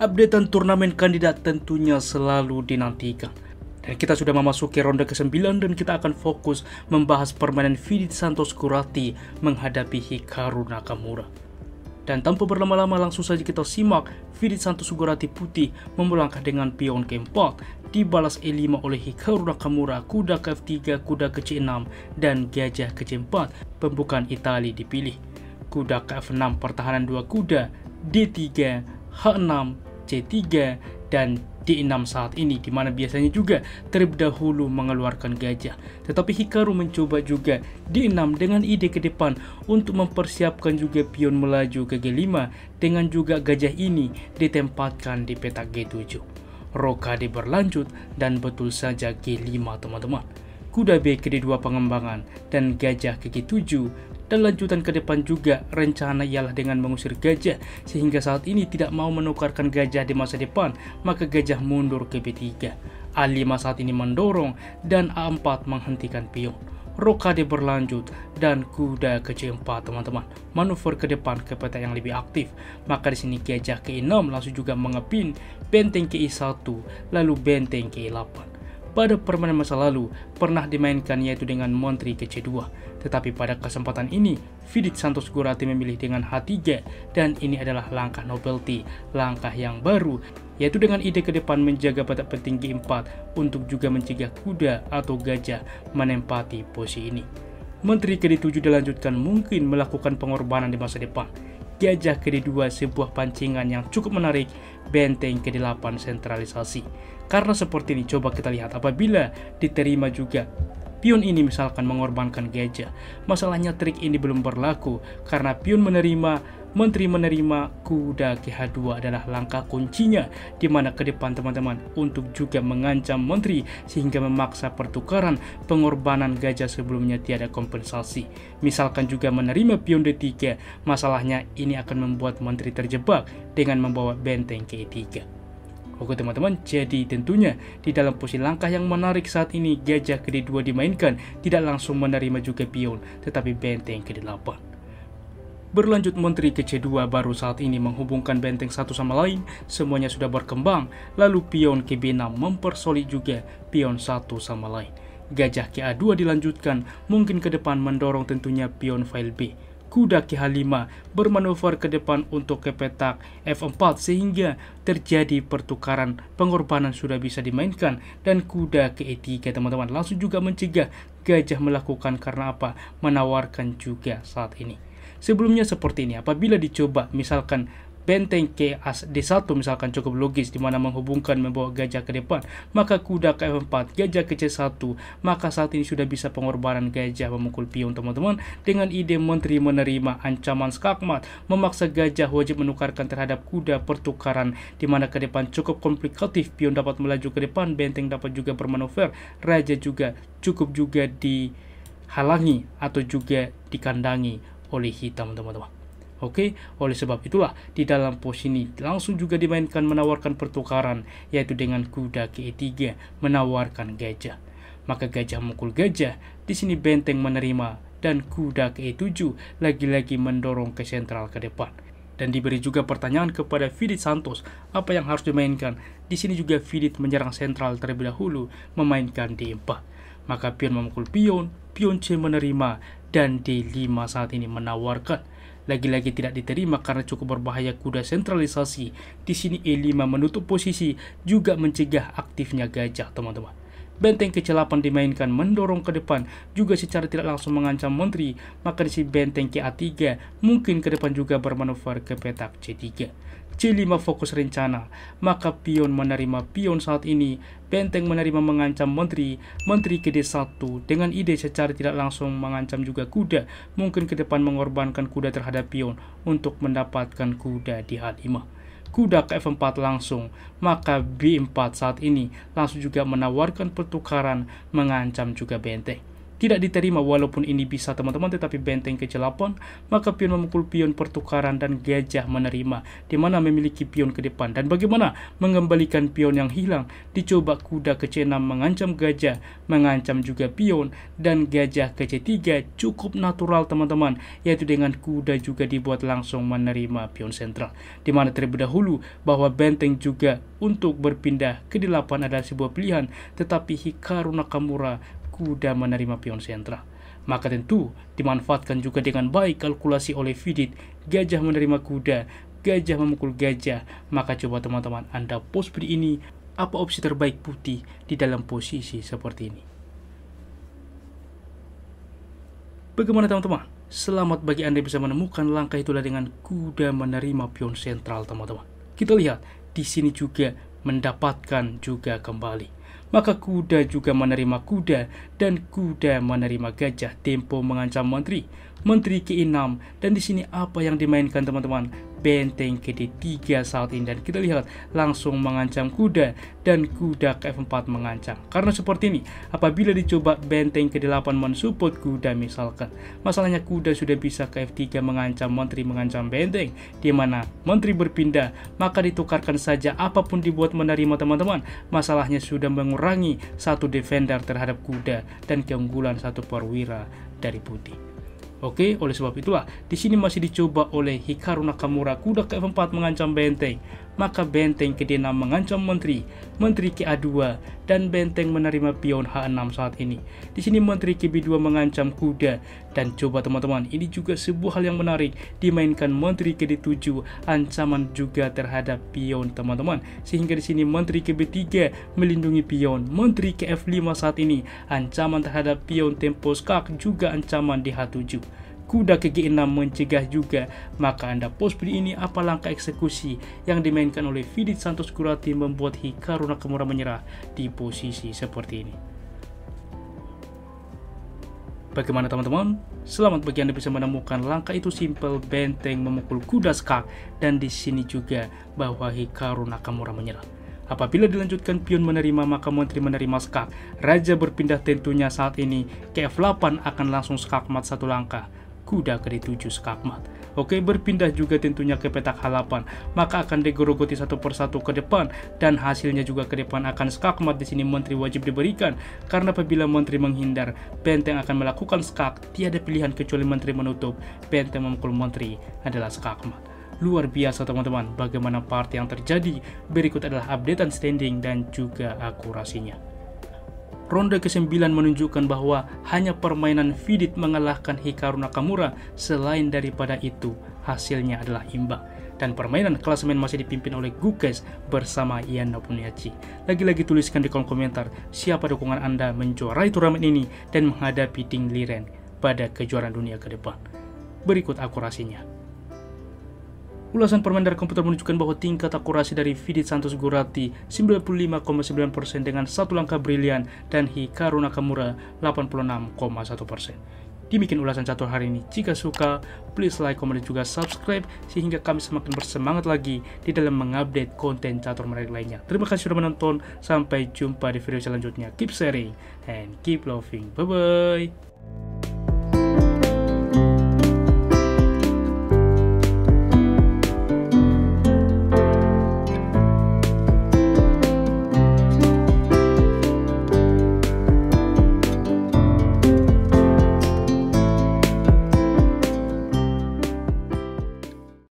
Updatean turnamen kandidat tentunya selalu dinantikan. Dan kita sudah memasuki ronde ke-9 dan kita akan fokus membahas permainan Fidit Santos Kurati menghadapi Hikaru Nakamura. Dan tanpa berlama-lama langsung saja kita simak Fidit Santos Kurati putih memulangkah dengan pion ke-4, dibalas E5 oleh Hikaru Nakamura, kuda ke F3, kuda ke C6, dan gajah ke C4, pembukaan Itali dipilih. Kuda ke F6 pertahanan 2 kuda, D3, H6, C3, dan D6 saat ini, dimana biasanya juga terlebih dahulu mengeluarkan gajah. Tetapi Hikaru mencoba juga D6 dengan ide ke depan untuk mempersiapkan juga pion melaju ke G5 dengan juga gajah ini ditempatkan di petak G7. Rokade berlanjut dan betul saja G5 teman-teman. Kuda B ke D2 pengembangan dan gajah ke G7. Dan lanjutan ke depan juga rencana ialah dengan mengusir gajah, sehingga saat ini tidak mau menukarkan gajah di masa depan, maka gajah mundur ke B3. A5 saat ini mendorong dan A4 menghentikan pion. Rokade berlanjut dan kuda ke C4 teman-teman. Manuver ke depan ke peta yang lebih aktif. Maka di sini gajah ke E6 langsung juga mengepin, benteng ke E1, lalu benteng ke E8. Pada permainan masa lalu pernah dimainkan yaitu dengan Montri ke C2. Tetapi pada kesempatan ini Fidit Santos Kurati memilih dengan H3 dan ini adalah langkah novelty, langkah yang baru, yaitu dengan ide ke depan menjaga petak penting G4 untuk juga mencegah kuda atau gajah menempati posisi ini. Menteri ke D7 dilanjutkan mungkin melakukan pengorbanan di masa depan. Gajah ke D2 sebuah pancingan yang cukup menarik, benteng ke D8 sentralisasi. Karena seperti ini coba kita lihat apabila diterima juga pion ini misalkan mengorbankan gajah. Masalahnya trik ini belum berlaku karena pion menerima, menteri menerima, kuda ke H2 adalah langkah kuncinya di mana ke depan teman-teman untuk juga mengancam menteri sehingga memaksa pertukaran pengorbanan gajah sebelumnya tiada kompensasi. Misalkan juga menerima pion D3, masalahnya ini akan membuat menteri terjebak dengan membawa benteng ke E3. Oke teman-teman, jadi tentunya di dalam posisi langkah yang menarik saat ini gajah ke D2 dimainkan, tidak langsung menerima juga pion, tetapi benteng ke D8. Berlanjut menteri ke C2 baru saat ini menghubungkan benteng satu sama lain, semuanya sudah berkembang, lalu pion ke B6 mempersolid juga pion satu sama lain. Gajah ke A2 dilanjutkan, mungkin ke depan mendorong tentunya pion file B. Kuda ke H5 bermanuver ke depan untuk ke petak F4 sehingga terjadi pertukaran pengorbanan sudah bisa dimainkan dan kuda ke E3 teman-teman langsung juga mencegah gajah melakukan karena apa? Menawarkan juga saat ini. Sebelumnya seperti ini, apabila dicoba misalkan benteng ke D1 misalkan cukup logis dimana menghubungkan membawa gajah ke depan, maka kuda ke F4, gajah ke C1, maka saat ini sudah bisa pengorbanan gajah memukul pion teman-teman dengan ide menteri menerima ancaman skakmat, memaksa gajah wajib menukarkan terhadap kuda pertukaran dimana ke depan cukup komplikatif, pion dapat melaju ke depan, benteng dapat juga bermanuver, raja juga cukup juga dihalangi atau juga dikandangi oleh hitam teman-teman. Oke, oleh sebab itulah di dalam posisi ini langsung juga dimainkan menawarkan pertukaran yaitu dengan kuda ke E3 menawarkan gajah. Maka gajah memukul gajah, di sini benteng menerima dan kuda ke E7 lagi-lagi mendorong ke sentral ke depan. Dan diberi juga pertanyaan kepada Fidit Santos apa yang harus dimainkan. Di sini juga Fidit menyerang sentral terlebih dahulu memainkan D4. Maka pion memukul pion, pion C menerima dan D5 saat ini menawarkan. Lagi-lagi tidak diterima karena cukup berbahaya kuda sentralisasi. Di sini E5 menutup posisi juga mencegah aktifnya gajah teman-teman. Benteng ke C8 dimainkan mendorong ke depan juga secara tidak langsung mengancam menteri. Maka di sini benteng ke A3 mungkin ke depan juga bermanuver ke petak C3. C5 fokus rencana, maka pion menerima pion saat ini, benteng menerima mengancam menteri, menteri ke D1 dengan ide secara tidak langsung mengancam juga kuda, mungkin ke depan mengorbankan kuda terhadap pion untuk mendapatkan kuda di H5. Kuda ke F4 langsung, maka B4 saat ini langsung juga menawarkan pertukaran mengancam juga benteng. tidak diterima. Walaupun ini bisa teman-teman, tetapi benteng ke-8, maka pion memukul pion pertukaran dan gajah menerima, di mana memiliki pion ke depan. Dan bagaimana mengembalikan pion yang hilang? Dicoba kuda ke C6 mengancam gajah, mengancam juga pion, dan gajah ke C3 cukup natural teman-teman, yaitu dengan kuda juga dibuat langsung menerima pion sentral, di mana terlebih dahulu bahwa benteng juga untuk berpindah ke 8 adalah sebuah pilihan, tetapi Hikaru Nakamura kuda menerima pion sentral. Maka tentu dimanfaatkan juga dengan baik kalkulasi oleh Vidit, gajah menerima kuda, gajah memukul gajah. Maka coba teman-teman Anda post video ini, apa opsi terbaik putih di dalam posisi seperti ini? Bagaimana teman-teman? Selamat bagi Anda bisa menemukan langkah itulah dengan kuda menerima pion sentral teman-teman. Kita lihat di sini juga mendapatkan juga kembali. Maka kuda juga menerima kuda, dan kuda menerima gajah. Tempo mengancam menteri, menteri ke-6, dan di sini apa yang dimainkan teman-teman? Benteng ke D3 saat ini, dan kita lihat langsung mengancam kuda, dan kuda ke F4 mengancam. Karena seperti ini, apabila dicoba benteng ke 8 mensupport kuda misalkan, masalahnya kuda sudah bisa ke F3 mengancam menteri, mengancam benteng, di mana menteri berpindah, maka ditukarkan saja, apapun dibuat menerima teman-teman. Masalahnya sudah mengurangi satu defender terhadap kuda dan keunggulan satu perwira dari putih. Oke, oleh sebab itulah di sini masih dicoba oleh Hikaru Nakamura, kuda ke F4 mengancam benteng, maka benteng ke D6 mengancam menteri, menteri ke A2, dan benteng menerima pion H6 saat ini. Di sini menteri ke B2 mengancam kuda, dan coba teman-teman, ini juga sebuah hal yang menarik, dimainkan menteri ke D7, ancaman juga terhadap pion teman-teman, sehingga di sini menteri ke B3 melindungi pion, menteri ke F5 saat ini, ancaman terhadap pion tempo skak, juga ancaman di H7. Kuda ke G6 mencegah juga. Maka Anda post video ini, apa langkah eksekusi yang dimainkan oleh Vidit Santos Kurati membuat Hikaru Nakamura menyerah di posisi seperti ini. Bagaimana teman-teman? Selamat bagi Anda bisa menemukan langkah itu simple, benteng memukul kuda skak, dan di sini juga bahwa Hikaru Nakamura menyerah. Apabila dilanjutkan pion menerima, maka menteri menerima skak. Raja berpindah tentunya saat ini ke F8 akan langsung skakmat satu langkah. Kuda ke D7 skakmat. Oke, berpindah juga tentunya ke petak H8, maka akan digerogoti satu persatu ke depan, dan hasilnya juga ke depan akan skakmat. Di sini menteri wajib diberikan, karena apabila menteri menghindar, benteng akan melakukan skak. Tiada pilihan kecuali menteri menutup. Benteng memukul menteri adalah skakmat. Luar biasa teman-teman, bagaimana part yang terjadi. Berikut adalah updatean standing dan juga akurasinya. Ronde ke-9 menunjukkan bahwa hanya permainan Vidit mengalahkan Hikaru Nakamura. Selain daripada itu, hasilnya adalah imbang. Dan permainan klasemen masih dipimpin oleh Gukes bersama Ian Nobuniachi. Lagi-lagi tuliskan di kolom komentar siapa dukungan Anda menjuarai turnamen ini dan menghadapi Ding Liren pada kejuaraan dunia ke depan. Berikut akurasinya. Ulasan permain dari komputer menunjukkan bahwa tingkat akurasi dari Vidit Santos Kurati 95,9% dengan satu langkah brilian, dan Hikaru Nakamura 86,1%. Demikian ulasan catur hari ini. Jika suka, please like, komen, dan juga subscribe, sehingga kami semakin bersemangat lagi di dalam mengupdate konten catur menarik lainnya. Terima kasih sudah menonton. Sampai jumpa di video selanjutnya. Keep sharing and keep loving. Bye-bye.